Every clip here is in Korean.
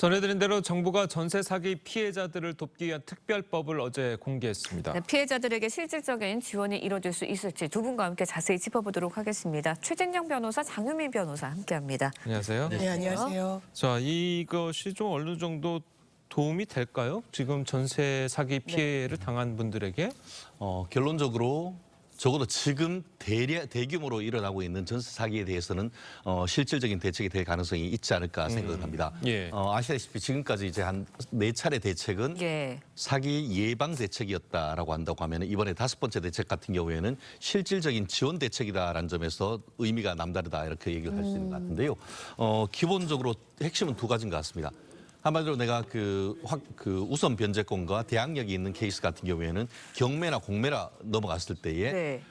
전해드린 대로 정부가 전세 사기 피해자들을 돕기 위한 특별법을 어제 공개했습니다. 네, 피해자들에게 실질적인 지원이 이뤄질 수 있을지 두 분과 함께 자세히 짚어보도록 하겠습니다. 최진영 변호사, 장유미 변호사 함께합니다. 안녕하세요. 네, 안녕하세요. 자, 이것이 좀 어느 정도 도움이 될까요? 지금 전세 사기 피해를 당한 분들에게? 결론적으로 적어도 지금 대규모로 일어나고 있는 전세 사기에 대해서는 실질적인 대책이 될 가능성이 있지 않을까 생각을 합니다. 예. 아시다시피 지금까지 이제 한 4차례 대책은 예. 사기 예방 대책이었다라고 한다고 하면 이번에 5번째 대책 같은 경우에는 실질적인 지원 대책이다라는 점에서 의미가 남다르다 이렇게 얘기를 할 수 있는 것 같은데요. 기본적으로 핵심은 두 가지인 것 같습니다. 한마디로 내가 그 우선 변제권과 대항력이 있는 케이스 같은 경우에는 경매나 공매나 넘어갔을 때에 네.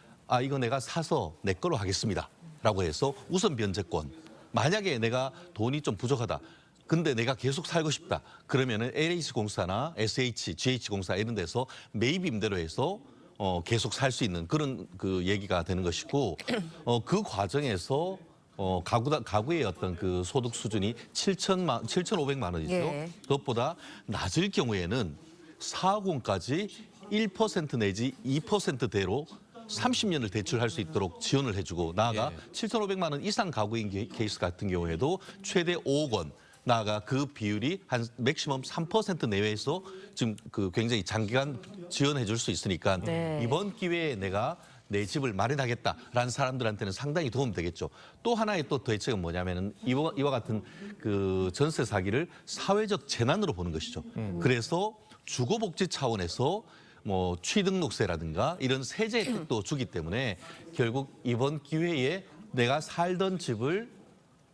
이거 내가 사서 내 거로 하겠습니다라고 해서 우선 변제권. 만약에 내가 돈이 좀 부족하다. 근데 내가 계속 살고 싶다. 그러면은 LH공사나 SH, GH공사 이런 데서 매입 임대로 해서 계속 살 수 있는 그런 그 얘기가 되는 것이고 그 과정에서 가구의 어떤 그 소득 수준이 7,500만 원이죠. 예. 그것보다 낮을 경우에는 4억원까지 1% 내지 2%대로 30년을 대출할 수 있도록 지원을 해주고 나아가 7,500만 원 이상 가구인 케이스 같은 경우에도 최대 5억 원. 나아가 그 비율이 한 맥시멈 3% 내외에서 지금 그 굉장히 장기간 지원해 줄 수 있으니까 네. 이번 기회에 내가 내 집을 마련하겠다라는 사람들한테는 상당히 도움 되겠죠. 또 하나의 또 대책은 뭐냐면은 이와 같은 그 전세 사기를 사회적 재난으로 보는 것이죠. 그래서 주거복지 차원에서 뭐 취등록세라든가 이런 세제 혜택도 주기 때문에 결국 이번 기회에 내가 살던 집을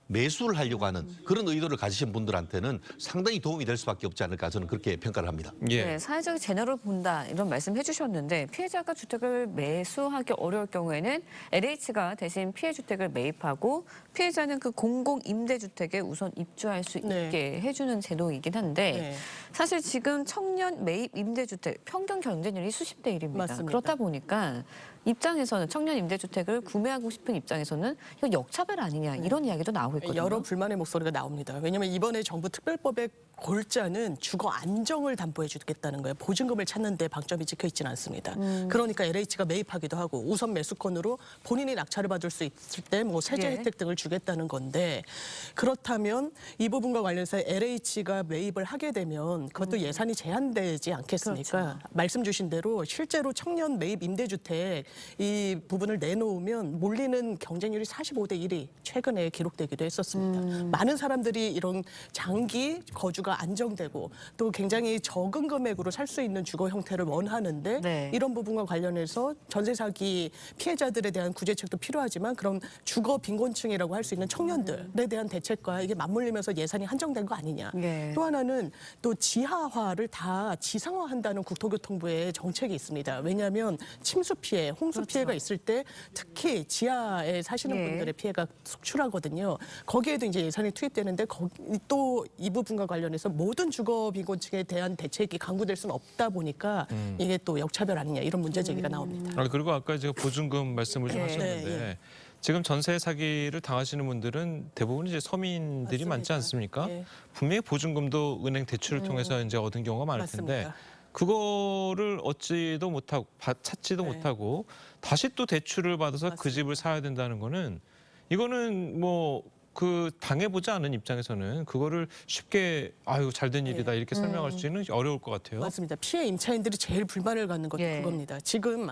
매수를 하려고 하는 그런 의도를 가지신 분들한테는 상당히 도움이 될 수밖에 없지 않을까 저는 그렇게 평가를 합니다. 예. 네, 사회적 재난으로 본다 이런 말씀해 주셨는데 피해자가 주택을 매수하기 어려울 경우에는 LH가 대신 피해 주택을 매입하고 피해자는 그 공공 임대주택에 우선 입주할 수 있게 해주는 제도이긴 한데 사실 지금 청년 매입 임대주택 평균 경쟁률이 수십 대 1입니다. 맞습니다. 그렇다 보니까 입장에서는 청년 임대주택을 구매하고 싶은 입장에서는 이거 역차별 아니냐 이런 이야기도 나오고 있거든요. 여러 불만의 목소리가 나옵니다. 왜냐하면 이번에 정부 특별법의 골자는 주거 안정을 담보해 주겠다는 거예요. 보증금을 찾는데 방점이 찍혀 있지는 않습니다. 그러니까 LH가 매입하기도 하고 우선 매수권으로 본인이 낙찰을 받을 수 있을 때 뭐 세제 혜택 등을 주겠다는 건데 그렇다면 이 부분과 관련해서 LH가 매입을 하게 되면 그것도 예산이 제한되지 않겠습니까? 그렇죠. 말씀 주신 대로 실제로 청년 매입 임대주택 이 부분을 내놓으면 몰리는 경쟁률이 45대 1이 최근에 기록되기도 했었습니다. 많은 사람들이 이런 장기 거주가 안정되고 또 굉장히 적은 금액으로 살 수 있는 주거 형태를 원하는데 네. 이런 부분과 관련해서 전세 사기 피해자들에 대한 구제책도 필요하지만 그런 주거 빈곤층이라고 할 수 있는 청년들에 대한 대책과 이게 맞물리면서 예산이 한정된 거 아니냐. 네. 또 하나는 또 지하화를 다 지상화한다는 국토교통부의 정책이 있습니다. 왜냐하면 침수 피해, 홍수 피해가 있을 때 특히 지하에 사시는 분들의 피해가 속출하거든요. 거기에도 이제 예산이 투입되는데 또 이 부분과 관련해서 모든 주거 빈곤층에 대한 대책이 강구될 수는 없다 보니까 이게 또 역차별 아니냐 이런 문제 제기가 나옵니다. 그리고 아까 제가 보증금 말씀을 좀 하셨는데 네. 지금 전세 사기를 당하시는 분들은 대부분 이제 서민들이 맞습니다. 많지 않습니까? 예. 분명히 보증금도 은행 대출을 통해서 이제 얻은 경우가 많을 텐데 맞습니다. 그거를 얻지도 못하고 찾지도 못하고 다시 또 대출을 받아서 그 집을 사야 된다는 거는 이거는 뭐 그 당해보지 않은 입장에서는 그거를 쉽게 아유 잘된 일이다 이렇게 설명할 수는 어려울 것 같아요. 맞습니다. 피해 임차인들이 제일 불만을 갖는 것도 그겁니다. 지금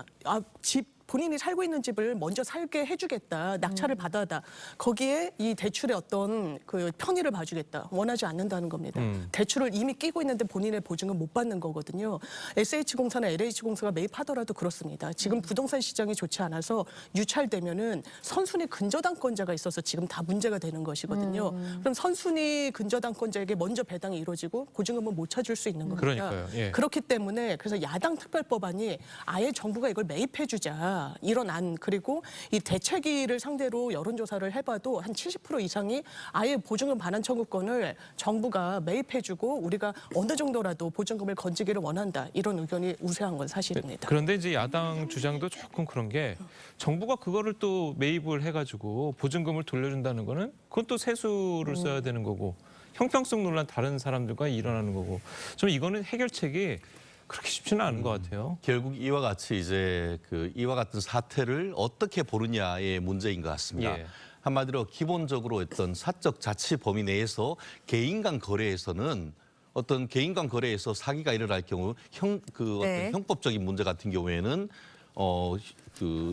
집 본인이 살고 있는 집을 먼저 살게 해주겠다, 낙찰을 받아다 거기에 이 대출의 어떤 그 편의를 봐주겠다 원하지 않는다는 겁니다. 대출을 이미 끼고 있는데 본인의 보증은 못 받는 거거든요. SH공사나 LH공사가 매입하더라도 그렇습니다. 지금 부동산 시장이 좋지 않아서 유찰되면은 선순위 근저당권자가 있어서 지금 다 문제가 되는 것이거든요. 그럼 선순위 근저당권자에게 먼저 배당이 이루어지고 보증금은 못 찾을 수 있는 겁니다. 그러니까요. 예. 그렇기 때문에 그래서 야당 특별법안이 아예 정부가 이걸 매입해주자 이런 안 그리고 이 대책위를 상대로 여론조사를 해봐도 한 70% 이상이 아예 보증금 반환 청구권을 정부가 매입해주고 우리가 어느 정도라도 보증금을 건지기를 원한다 이런 의견이 우세한 건 사실입니다. 그런데 이제 야당 주장도 조금 그런 게 정부가 그거를 또 매입을 해가지고 보증금을 돌려준다는 거는 그건 또 세수를 써야 되는 거고 형평성 논란 다른 사람들과 일어나는 거고 좀 이거는 해결책이 그렇게 쉽지는 않은 것 같아요. 결국 이와 같이 이제 이와 같은 사태를 어떻게 보느냐의 문제인 것 같습니다. 예. 한마디로 기본적으로 어떤 사적 자치 범위 내에서 개인 간 거래에서는 어떤 개인 간 거래에서 사기가 일어날 경우 네. 어떤 형법적인 문제 같은 경우에는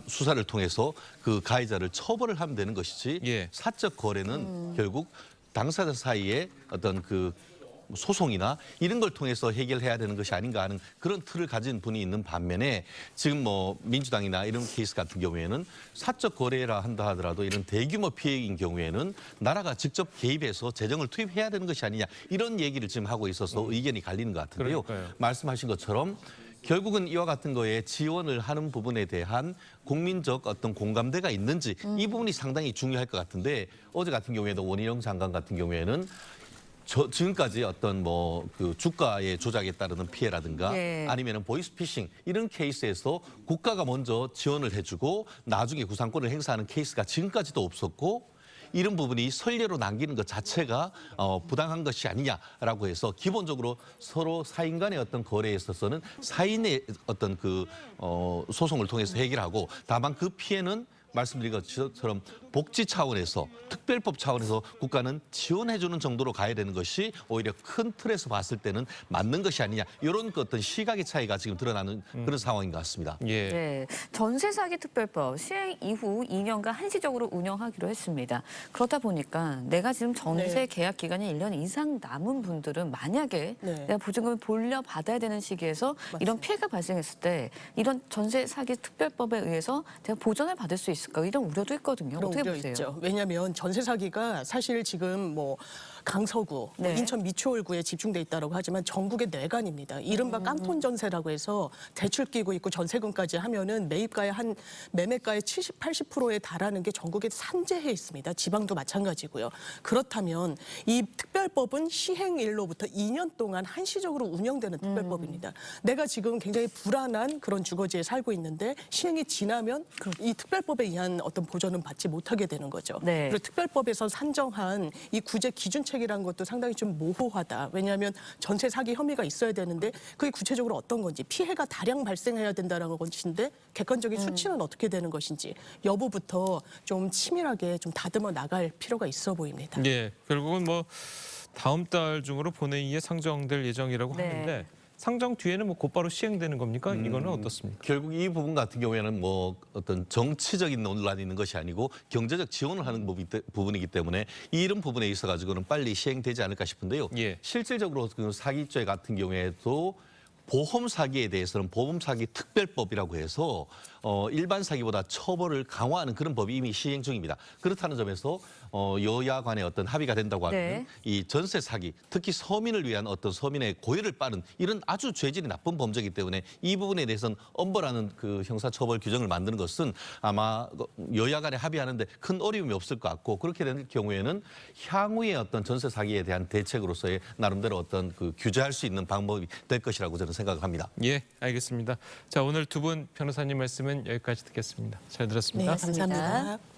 수사를 통해서 그 가해자를 처벌을 하면 되는 것이지 예. 사적 거래는 결국 당사자 사이에 어떤 소송이나 이런 걸 통해서 해결해야 되는 것이 아닌가 하는 그런 틀을 가진 분이 있는 반면에 지금 뭐 민주당이나 이런 케이스 같은 경우에는 사적 거래라 한다 하더라도 이런 대규모 피해인 경우에는 나라가 직접 개입해서 재정을 투입해야 되는 것이 아니냐 이런 얘기를 지금 하고 있어서 의견이 갈리는 것 같은데요. 그러니까요. 말씀하신 것처럼 결국은 이와 같은 거에 지원을 하는 부분에 대한 국민적 어떤 공감대가 있는지 이 부분이 상당히 중요할 것 같은데 어제 같은 경우에도 원희룡 장관 같은 경우에는 지금까지 어떤 주가의 조작에 따르는 피해라든가 예. 아니면은 보이스피싱 이런 케이스에서 국가가 먼저 지원을 해주고 나중에 구상권을 행사하는 케이스가 지금까지도 없었고 이런 부분이 선례로 남기는 것 자체가 부당한 것이 아니냐라고 해서 기본적으로 서로 사인 간의 어떤 거래에 있어서는 사인의 어떤 소송을 통해서 해결하고 다만 그 피해는 말씀드린 것처럼 복지 차원에서 특별법 차원에서 국가는 지원해주는 정도로 가야 되는 것이 오히려 큰 틀에서 봤을 때는 맞는 것이 아니냐 이런 어떤 시각의 차이가 지금 드러나는 그런 상황인 것 같습니다. 예. 네, 전세 사기 특별법 시행 이후 2년간 한시적으로 운영하기로 했습니다. 그러다 보니까 내가 지금 전세 네. 계약 기간이 1년 이상 남은 분들은 만약에 네. 내가 보증금을 돌려받아야 되는 시기에서 이런 피해가 발생했을 때 이런 전세 사기 특별법에 의해서 내가 보전을 받을 수 있을까 이런 우려도 있거든요. 그런 어떻게 우려 보세요? 있죠. 왜냐하면 전세 사기가 사실 지금 강서구, 네. 인천 미추홀구에 집중돼 있다고 하지만 전국의 뇌관입니다. 이른바 깡통 전세라고 해서 대출 끼고 있고 전세금까지 하면은 매입가의 매매가의 70, 80%에 달하는 게 전국에 산재해 있습니다. 지방도 마찬가지고요. 그렇다면 이 특별법은 시행일로부터 2년 동안 한시적으로 운영되는 특별법입니다. 내가 지금 굉장히 불안한 그런 주거지에 살고 있는데 시행이 지나면 이 특별법에 의한 어떤 보전은 받지 못하게 되는 거죠. 네. 그리고 특별법에서 산정한 이 구제 기준책이라는 것도 상당히 좀 모호하다. 왜냐하면 전세 사기 혐의가 있어야 되는데 그게 구체적으로 어떤 건지 피해가 다량 발생해야 된다는 것인데 객관적인 수치는 어떻게 되는 것인지 여부부터 좀 치밀하게 좀 다듬어 나갈 필요가 있어 보입니다. 예. 결국은 다음 달 중으로 본회의에 상정될 예정이라고 네. 하는데 상정 뒤에는 곧바로 시행되는 겁니까? 이거는 어떻습니까? 결국 이 부분 같은 경우에는 어떤 정치적인 논란이 있는 것이 아니고 경제적 지원을 하는 부분이기 때문에 이런 부분에 있어 가지고는 빨리 시행되지 않을까 싶은데요. 예. 실질적으로 사기죄 같은 경우에도 보험 사기에 대해서는 보험 사기 특별법이라고 해서 일반 사기보다 처벌을 강화하는 그런 법이 이미 시행 중입니다. 그렇다는 점에서 여야 간의 어떤 합의가 된다고 하면 네. 이 전세 사기, 특히 서민을 위한 어떤 서민의 고혈을 빠른 이런 아주 죄질이 나쁜 범죄이기 때문에 이 부분에 대해서는 엄벌하는 형사처벌 규정을 만드는 것은 아마 여야 간에 합의하는데 큰 어려움이 없을 것 같고 그렇게 될 경우에는 향후의 어떤 전세 사기에 대한 대책으로서의 나름대로 어떤 규제할 수 있는 방법이 될 것이라고 저는 생각합니다. 예, 알겠습니다. 자, 오늘 두 분 변호사님 말씀은 여기까지 듣겠습니다. 잘 들었습니다. 네, 감사합니다.